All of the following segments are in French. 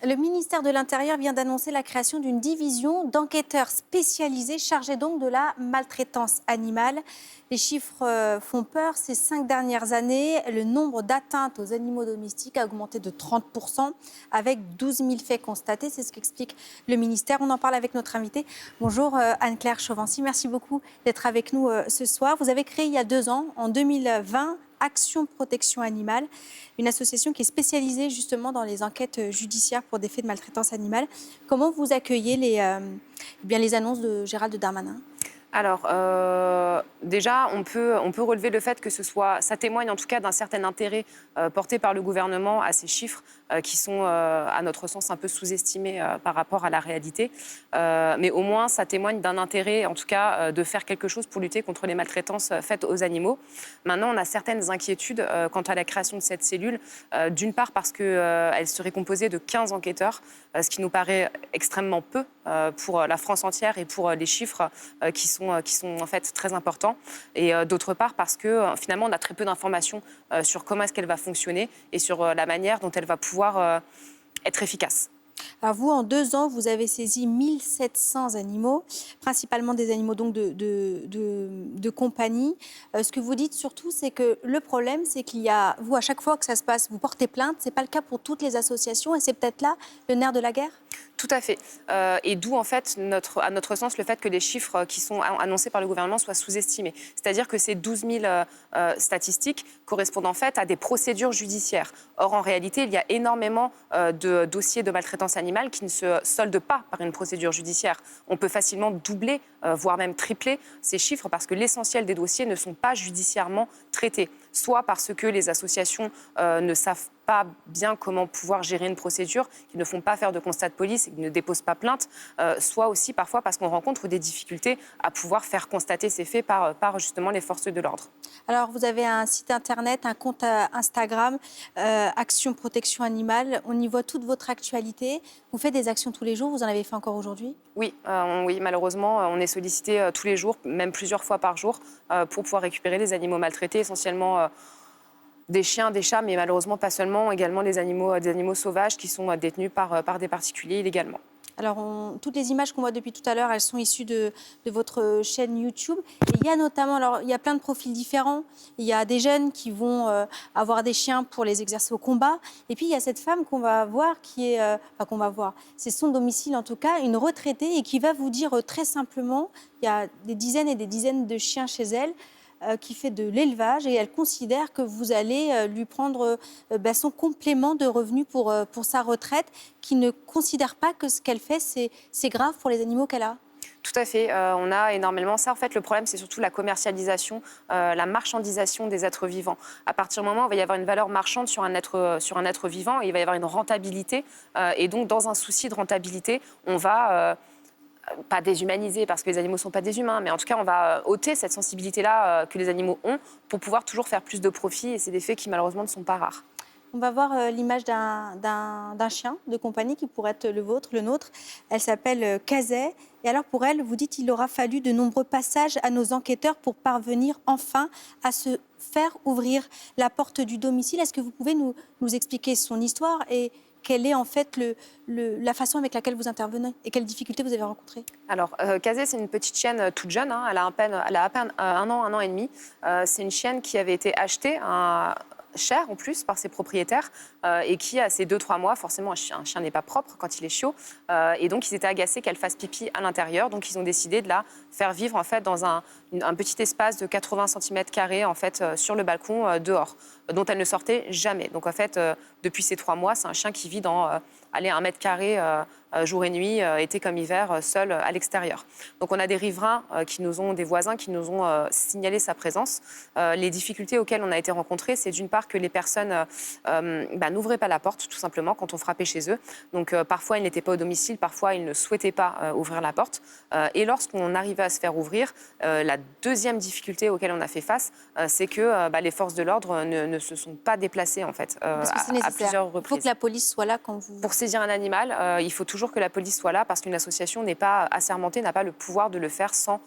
Le ministère de l'Intérieur vient d'annoncer la création d'une division d'enquêteurs spécialisés chargés donc de la maltraitance animale. Les chiffres font peur. Ces 5 dernières années, le nombre d'atteintes aux animaux domestiques a augmenté de 30%, avec 12 000 faits constatés. C'est ce qu'explique le ministère. On en parle avec notre invitée. Bonjour Anne-Claire Chauvency, merci beaucoup d'être avec nous ce soir. Vous avez créé il y a 2 ans, en 2020, Action Protection Animale, une association qui est spécialisée justement dans les enquêtes judiciaires pour des faits de maltraitance animale. Comment vous accueillez les annonces de Gérald Darmanin ? Alors, déjà, on peut relever le fait que ça témoigne en tout cas d'un certain intérêt porté par le gouvernement à ces chiffres qui sont, à notre sens, un peu sous-estimés par rapport à la réalité. Mais au moins, ça témoigne d'un intérêt, en tout cas, de faire quelque chose pour lutter contre les maltraitances faites aux animaux. Maintenant, on a certaines inquiétudes quant à la création de cette cellule. D'une part, parce qu'elle serait composée de 15 enquêteurs, ce qui nous paraît extrêmement peu pour la France entière et pour les chiffres qui sont en fait très importants. Et d'autre part, parce que finalement, on a très peu d'informations sur comment est-ce qu'elle va fonctionner et sur la manière dont elle va pouvoir être efficace. Alors vous, en 2 ans, vous avez saisi 1700 animaux, principalement des animaux donc de compagnie. Ce que vous dites surtout, c'est que le problème, c'est qu'il y a, vous, à chaque fois que ça se passe, vous portez plainte. Ce n'est pas le cas pour toutes les associations et c'est peut-être là le nerf de la guerre ? Tout à fait. Et d'où, en fait, à notre sens, le fait que les chiffres qui sont annoncés par le gouvernement soient sous-estimés. C'est-à-dire que ces 12 000 statistiques correspondent en fait à des procédures judiciaires. Or, en réalité, il y a énormément de dossiers de maltraitance animale qui ne se soldent pas par une procédure judiciaire. On peut facilement doubler, voire même tripler ces chiffres parce que l'essentiel des dossiers ne sont pas judiciairement traités. Soit parce que les associations ne savent pas bien comment pouvoir gérer une procédure, qui ne font pas faire de constat de police et qui ne déposent pas plainte, soit aussi parfois parce qu'on rencontre des difficultés à pouvoir faire constater ces faits par justement les forces de l'ordre. Alors, vous avez un site internet, un compte Instagram, Action Protection Animale. On y voit toute votre actualité. Vous faites des actions tous les jours. Vous en avez fait encore aujourd'hui ? Oui, oui, malheureusement, on est sollicité tous les jours, même plusieurs fois par jour, pour pouvoir récupérer les animaux maltraités, essentiellement des chiens, des chats, mais malheureusement pas seulement, également des animaux sauvages qui sont détenus par des particuliers illégalement. Alors, toutes les images qu'on voit depuis tout à l'heure, elles sont issues de votre chaîne YouTube. Et il y a notamment, alors il y a plein de profils différents. Il y a des jeunes qui vont avoir des chiens pour les exercer au combat. Et puis il y a cette femme qu'on va voir, qu'on va voir. C'est son domicile en tout cas, une retraitée, et qui va vous dire très simplement, il y a des dizaines et des dizaines de chiens chez elle, qui fait de l'élevage, et elle considère que vous allez lui prendre son complément de revenus pour sa retraite, qui ne considère pas que ce qu'elle fait, c'est grave pour les animaux qu'elle a. Tout à fait. On a énormément ça. En fait, le problème, c'est surtout la commercialisation, la marchandisation des êtres vivants. À partir du moment où il va y avoir une valeur marchande sur un être vivant, il va y avoir une rentabilité. Et donc, dans un souci de rentabilité, on va pas déshumaniser parce que les animaux ne sont pas des humains, mais en tout cas, on va ôter cette sensibilité-là que les animaux ont pour pouvoir toujours faire plus de profit. Et c'est des faits qui, malheureusement, ne sont pas rares. On va voir l'image d'un chien de compagnie qui pourrait être le vôtre, le nôtre. Elle s'appelle Kazay. Et alors pour elle, vous dites qu'il aura fallu de nombreux passages à nos enquêteurs pour parvenir enfin à se faire ouvrir la porte du domicile. Est-ce que vous pouvez nous expliquer son histoire et quelle est en fait la façon avec laquelle vous intervenez et quelles difficultés vous avez rencontrées? Alors, Kazé, c'est une petite chienne toute jeune, hein, elle a à peine 1 an et demi. C'est une chienne qui avait été achetée cher en plus par ses propriétaires et qui, à ses 2-3 mois, forcément un chien n'est pas propre quand il est chiot, et donc ils étaient agacés qu'elle fasse pipi à l'intérieur, donc ils ont décidé de la faire vivre en fait dans un petit espace de 80 cm² en fait sur le balcon dehors, dont elle ne sortait jamais. Donc en fait, depuis ces 3 mois, c'est un chien qui vit dans 1 m² jour et nuit, été comme hiver, seul à l'extérieur. Donc on a des riverains, des voisins qui nous ont signalé sa présence. Les difficultés auxquelles on a été rencontrés, c'est d'une part que les personnes n'ouvraient pas la porte, tout simplement, quand on frappait chez eux. Donc parfois, ils n'étaient pas au domicile, parfois, ils ne souhaitaient pas ouvrir la porte. Et lorsqu'on arrivait à se faire ouvrir, la deuxième difficulté auquel on a fait face, c'est que les forces de l'ordre ne se sont pas déplacées, en fait, Parce que c'est nécessaire. à plusieurs reprises. Il faut que la police soit là quand vous... Pour saisir un animal, il faut toujours que la police soit là parce qu'une association n'est pas assermentée, n'a pas le pouvoir de le faire sans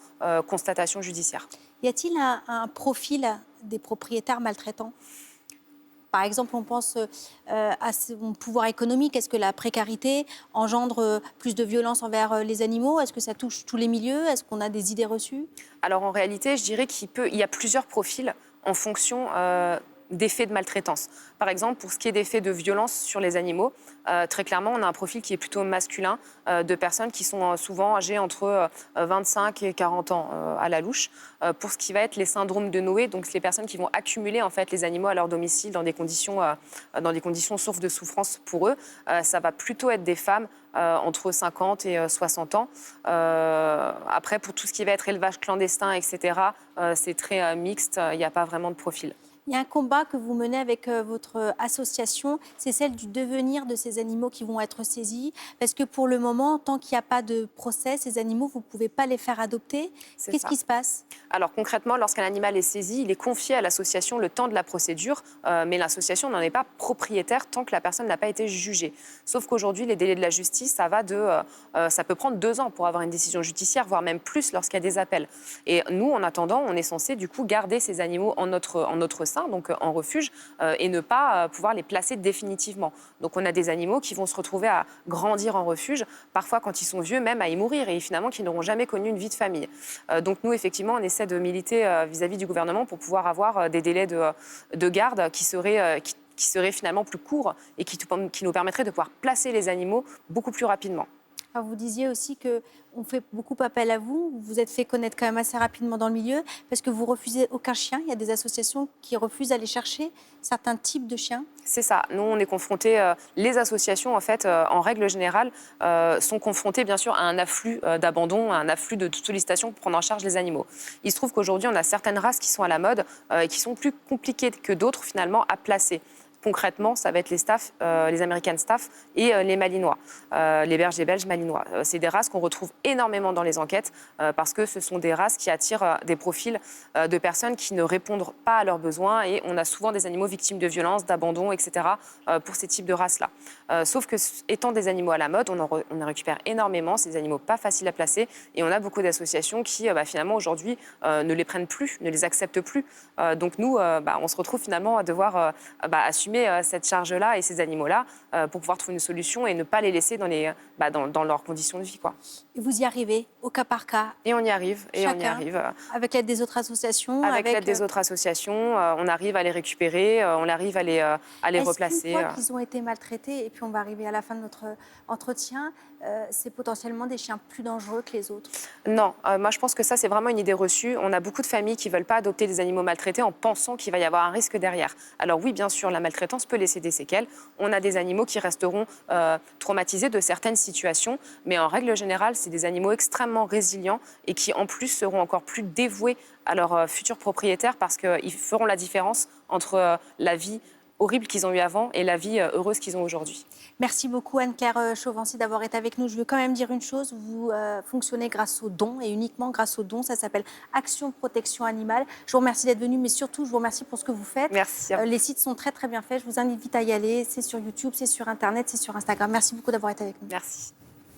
constatation judiciaire. Y a-t-il un profil des propriétaires maltraitants ? Par exemple, on pense à son pouvoir économique. Est-ce que la précarité engendre plus de violence envers les animaux? Est-ce que ça touche tous les milieux? Est-ce qu'on a des idées reçues? Alors en réalité, je dirais il y a plusieurs profils en fonction des faits de maltraitance. Par exemple, pour ce qui est des faits de violence sur les animaux, très clairement, on a un profil qui est plutôt masculin, de personnes qui sont souvent âgées entre 25 et 40 ans à la louche. Pour ce qui va être les syndromes de Noé, donc les personnes qui vont accumuler en fait les animaux à leur domicile dans des conditions sources de souffrance pour eux, ça va plutôt être des femmes entre 50 et 60 ans. Après, pour tout ce qui va être élevage clandestin, etc., c'est très mixte, il n'y a pas vraiment de profil. Il y a un combat que vous menez avec votre association, c'est celle du devenir de ces animaux qui vont être saisis. Parce que pour le moment, tant qu'il n'y a pas de procès, ces animaux, vous ne pouvez pas les faire adopter. Qu'est-ce qui se passe? Alors concrètement, lorsqu'un animal est saisi, il est confié à l'association le temps de la procédure, mais l'association n'en est pas propriétaire tant que la personne n'a pas été jugée. Sauf qu'aujourd'hui, les délais de la justice, ça peut prendre 2 ans pour avoir une décision judiciaire, voire même plus lorsqu'il y a des appels. Et nous, en attendant, on est censé du coup garder ces animaux en notre sein, donc en refuge, et ne pas pouvoir les placer définitivement. Donc on a des animaux qui vont se retrouver à grandir en refuge, parfois quand ils sont vieux, même à y mourir, et finalement qui n'auront jamais connu une vie de famille. Donc nous, effectivement, on essaie de militer vis-à-vis du gouvernement pour pouvoir avoir des délais de garde qui seraient finalement plus courts et qui nous permettraient de pouvoir placer les animaux beaucoup plus rapidement. Alors vous disiez aussi qu'on fait beaucoup appel à vous. Vous vous êtes fait connaître quand même assez rapidement dans le milieu parce que vous refusez aucun chien. Il y a des associations qui refusent d'aller chercher certains types de chiens. C'est ça. Nous, on est confrontés, les associations, en fait, en règle générale, sont confrontées, bien sûr, à un afflux d'abandon, à un afflux de sollicitations pour prendre en charge les animaux. Il se trouve qu'aujourd'hui, on a certaines races qui sont à la mode et qui sont plus compliquées que d'autres, finalement, à placer. Concrètement, ça va être les American Staff et les Malinois, les bergers belges malinois. C'est des races qu'on retrouve énormément dans les enquêtes parce que ce sont des races qui attirent des profils de personnes qui ne répondent pas à leurs besoins et on a souvent des animaux victimes de violences, d'abandon, etc. Pour ces types de races-là. Sauf que étant des animaux à la mode, on en récupère énormément, c'est des animaux pas faciles à placer et on a beaucoup d'associations qui finalement aujourd'hui ne les prennent plus, ne les acceptent plus. Donc nous, on se retrouve finalement à devoir assumer cette charge-là et ces animaux-là pour pouvoir trouver une solution et ne pas les laisser dans leurs conditions de vie, quoi. Et vous y arrivez au cas par cas? Et on y arrive. Avec l'aide des autres associations? Avec l'aide des autres associations, on arrive à les récupérer, on arrive à les replacer. Une fois qu'ils ont été maltraités, et puis on va arriver à la fin de notre entretien, c'est potentiellement des chiens plus dangereux que les autres? Non, moi je pense que ça c'est vraiment une idée reçue. On a beaucoup de familles qui ne veulent pas adopter des animaux maltraités en pensant qu'il va y avoir un risque derrière. Alors oui, bien sûr, la maltraitance peut laisser des séquelles. On a des animaux qui resteront traumatisés de certaines situations, mais en règle générale, c'est des animaux extrêmement résilients et qui en plus seront encore plus dévoués à leurs futurs propriétaires parce qu'ils feront la différence entre la vie horrible qu'ils ont eue avant et la vie heureuse qu'ils ont aujourd'hui. Merci beaucoup Anne-Claire Chauvency d'avoir été avec nous. Je veux quand même dire une chose, vous fonctionnez grâce aux dons et uniquement grâce aux dons. Ça s'appelle Action Protection Animale. Je vous remercie d'être venu, mais surtout je vous remercie pour ce que vous faites. Merci. Les sites sont très très bien faits. Je vous invite à y aller. C'est sur YouTube, c'est sur Internet, c'est sur Instagram. Merci beaucoup d'avoir été avec nous. Merci.